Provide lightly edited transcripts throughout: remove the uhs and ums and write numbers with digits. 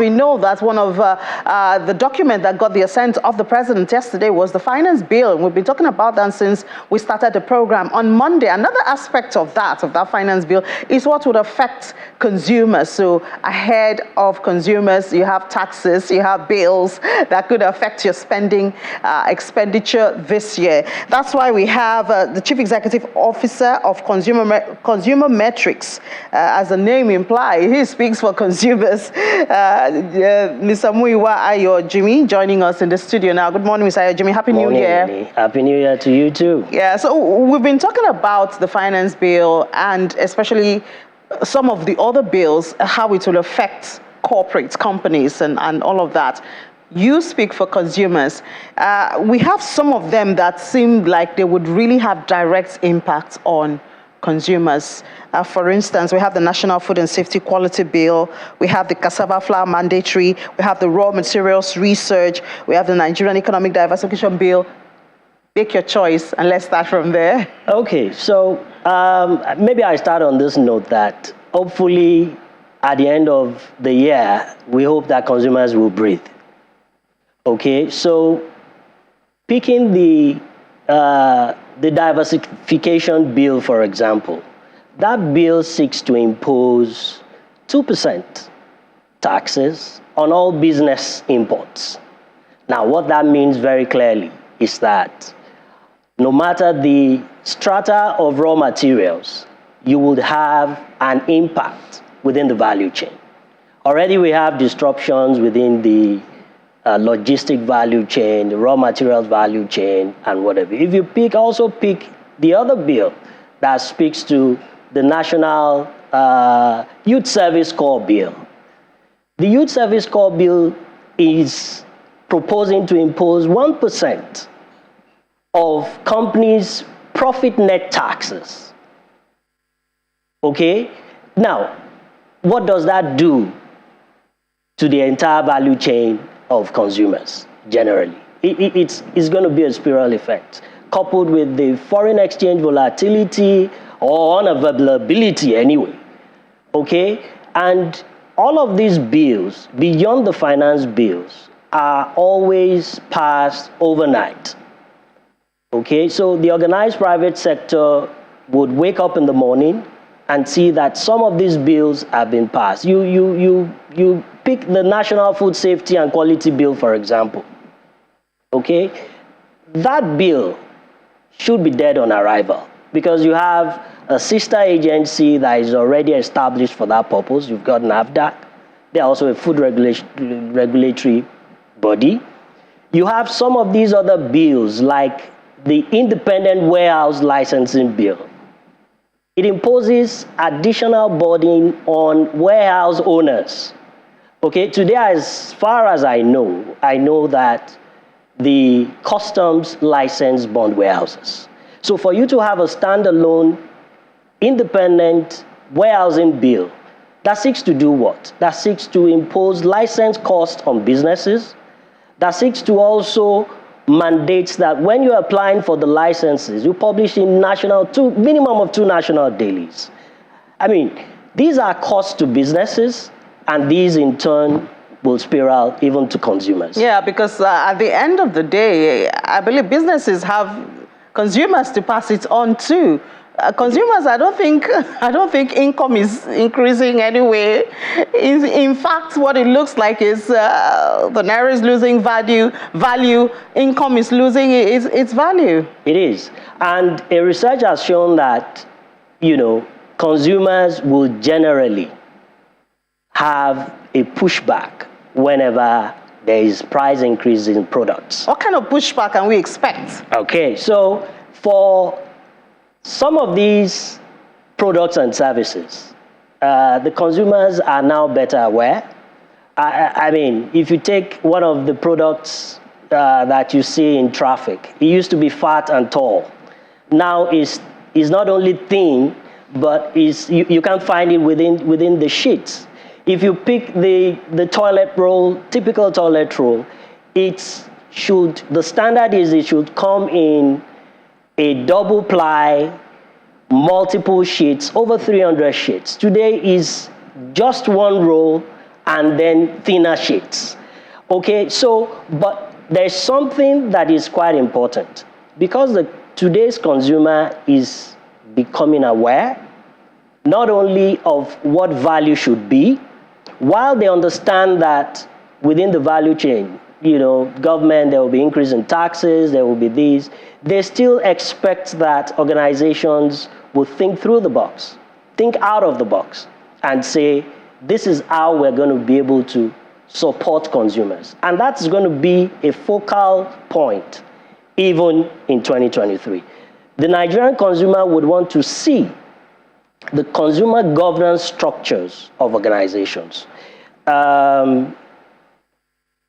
we know that one of the document that got the assent of the president yesterday was the finance bill. We've been talking about that since we started the program on Monday. Another aspect of that finance bill is what would affect consumers. So ahead of consumers, you have taxes, you have bills that could affect your spending expenditure this year. That's why we have the Chief Executive Officer of Consumer Metrics, as the name implies. He speaks for consumers. Mr. Muyiwa Ayojimi joining us in the studio now. Good morning, Mr. Ayojimi. Happy New Year. Morning. Happy New Year to you too. Yeah, so we've been talking about the finance bill and especially some of the other bills, how it will affect corporate companies and all of that. You speak for consumers. We have some of them that seem like they would really have direct impact on consumers. For instance, we have the National Food and Safety Quality Bill, we have the cassava flour mandatory, we have the raw materials research, we have the Nigerian Economic Diversification Bill. Make your choice, and let's start from there. Okay, so maybe I start on this note that hopefully at the end of the year, we hope that consumers will breathe. Okay, so picking the diversification bill, for example, that bill seeks to impose 2% taxes on all business imports. Now, what that means very clearly is that no matter the strata of raw materials, you would have an impact within the value chain. Already we have disruptions within the logistic value chain, the raw materials value chain, and whatever. If you also pick the other bill that speaks to the National Youth Service Corps Bill. The Youth Service Corps Bill is proposing to impose 1% of companies' profit net taxes. Okay? Now, what does that do to the entire value chain of consumers generally? It's going to be a spiral effect, coupled with the foreign exchange volatility or unavailability anyway. Okay? And all of these bills, beyond the finance bills, are always passed overnight. Okay, so the organized private sector would wake up in the morning and see that some of these bills have been passed. You pick the National Food Safety and Quality Bill, for example. Okay, that bill should be dead on arrival because you have a sister agency that is already established for that purpose. You've got NAFDAC. They're also a food regulatory body. You have some of these other bills like the Independent Warehouse Licensing Bill. It imposes additional burden on warehouse owners. Okay, today, as far as I know that the customs license bond warehouses. So for you to have a standalone independent warehousing bill, that seeks to do what? That seeks to impose license costs on businesses. That seeks to also mandates that when you're applying for the licenses, you publish in minimum of 2 national dailies. I mean, these are costs to businesses, and these in turn will spiral even to consumers. Yeah, because at the end of the day, I believe businesses have consumers to pass it on to. Consumers, I don't think income is increasing anyway. In fact, what it looks like is the naira is losing value, income is losing its value. It is, and a research has shown that, consumers will generally have a pushback whenever there is price increase in products. What kind of pushback can we expect? Okay, so for some of these products and services, the consumers are now better aware. I mean, if you take one of the products that you see in traffic, it used to be fat and tall. Now is not only thin, but you can find it within the sheets. If you pick the toilet roll, typical toilet roll, the standard is it should come in a double ply, multiple sheets, over 300 sheets. Today is just one roll and then thinner shades. Okay, so, but there's something that is quite important because today's consumer is becoming aware not only of what value should be, while they understand that within the value chain, government, there will be increase in taxes, there will be these, they still expect that organizations will think through the box, think out of the box, and say, this is how we're going to be able to support consumers. And that's going to be a focal point, even in 2023. The Nigerian consumer would want to see the consumer governance structures of organizations.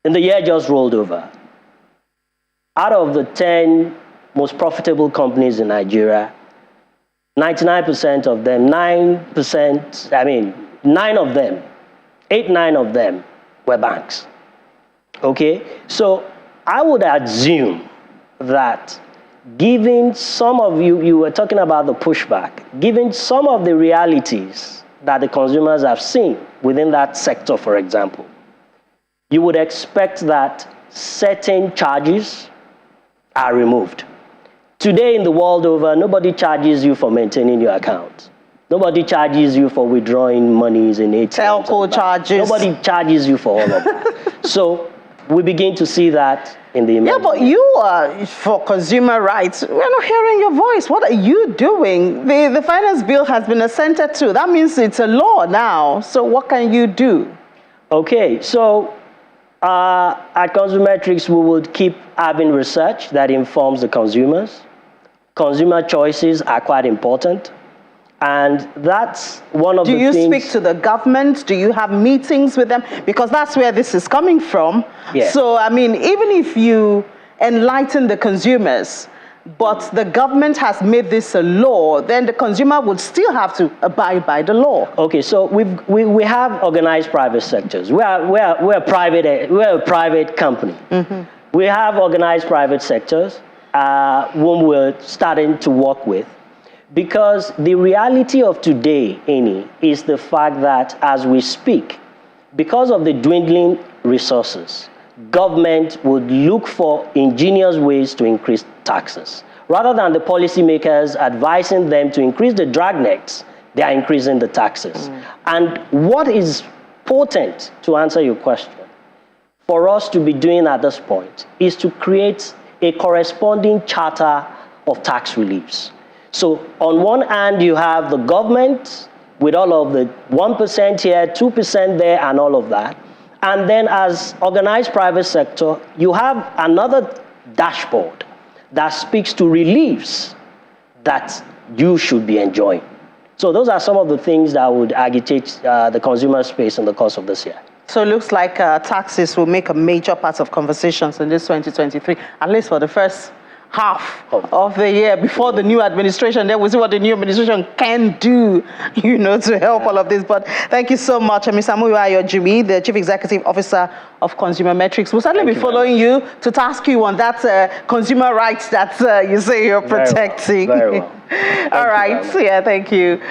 In the year just rolled over, out of the 10 most profitable companies in Nigeria, 99% of them, 9 of them, 9 of them were banks. Okay? So I would assume that given some of you were talking about the pushback, given some of the realities that the consumers have seen within that sector, for example, you would expect that certain charges are removed. Today in the world over, nobody charges you for maintaining your account. Nobody charges you for withdrawing monies in ATMs. Telco charges. Nobody charges you for all of that. So we begin to see that in the emerging. Yeah, but you are for consumer rights. We're not hearing your voice. What are you doing? The finance bill has been assented to. That means it's a law now. So what can you do? Okay, so at Consumetrics, we would keep having research that informs the consumers. Consumer choices are quite important. And that's one of the things. Do you speak to the government? Do you have meetings with them? Because that's where this is coming from. Yeah. So, I mean, even if you enlighten the consumers, but the government has made this a law, then the consumer would still have to abide by the law. Okay, so we have organized private sectors. We're a private company. Mm-hmm. We have organized private sectors whom we're starting to work with. Because the reality of today, Eni, is the fact that as we speak, because of the dwindling resources, government would look for ingenious ways to increase taxes. Rather than the policymakers advising them to increase the dragnets, they are increasing the taxes. And what is potent, to answer your question, for us to be doing at this point is to create a corresponding charter of tax reliefs. So on one hand, you have the government with all of the 1% here, 2% there, and all of that. And then as organized private sector, you have another dashboard that speaks to reliefs that you should be enjoying. So those are some of the things that would agitate the consumer space in the course of this year. So it looks like taxes will make a major part of conversations in this 2023, at least for the first half of the year before the new administration. Then we'll see what the new administration can do, to help all of this. But thank you so much, Mr. Muyiwa Ayojimi, the Chief Executive Officer of Consumetrics. We'll certainly be following you to task you on that consumer rights that you say you're protecting. Very well. All right. Yeah, thank you.